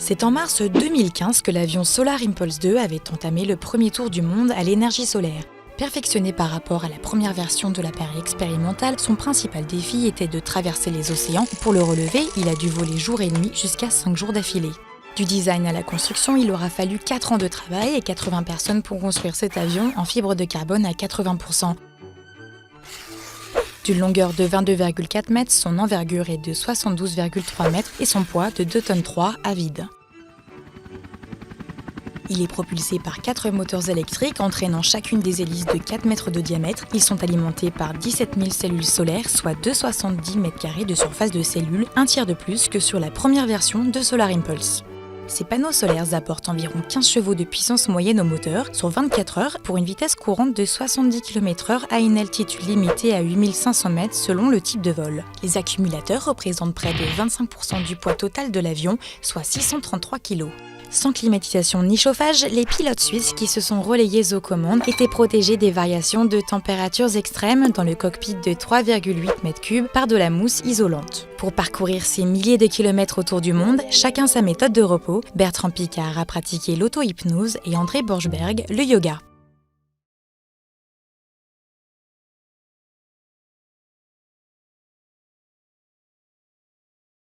C'est en mars 2015 que l'avion Solar Impulse 2 avait entamé le premier tour du monde à l'énergie solaire. Perfectionné par rapport à la première version de l'appareil expérimental, son principal défi était de traverser les océans. Pour le relever, il a dû voler jour et nuit jusqu'à 5 jours d'affilée. Du design à la construction, il aura fallu 4 ans de travail et 80 personnes pour construire cet avion en fibre de carbone à 80%. D'une longueur de 22,4 mètres, son envergure est de 72,3 mètres et son poids de 2,3 tonnes à vide. Il est propulsé par 4 moteurs électriques entraînant chacune des hélices de 4 mètres de diamètre. Ils sont alimentés par 17 000 cellules solaires, soit 270 m² de surface de cellules, un tiers de plus que sur la première version de Solar Impulse. Ces panneaux solaires apportent environ 15 chevaux de puissance moyenne au moteur sur 24 heures pour une vitesse courante de 70 km/h à une altitude limitée à 8500 mètres selon le type de vol. Les accumulateurs représentent près de 25% du poids total de l'avion, soit 633 kg. Sans climatisation ni chauffage, les pilotes suisses qui se sont relayés aux commandes étaient protégés des variations de températures extrêmes dans le cockpit de 3,8 m3 par de la mousse isolante. Pour parcourir ces milliers de kilomètres autour du monde, chacun sa méthode de repos. Bertrand Piccard a pratiqué l'auto-hypnose et André Borschberg le yoga.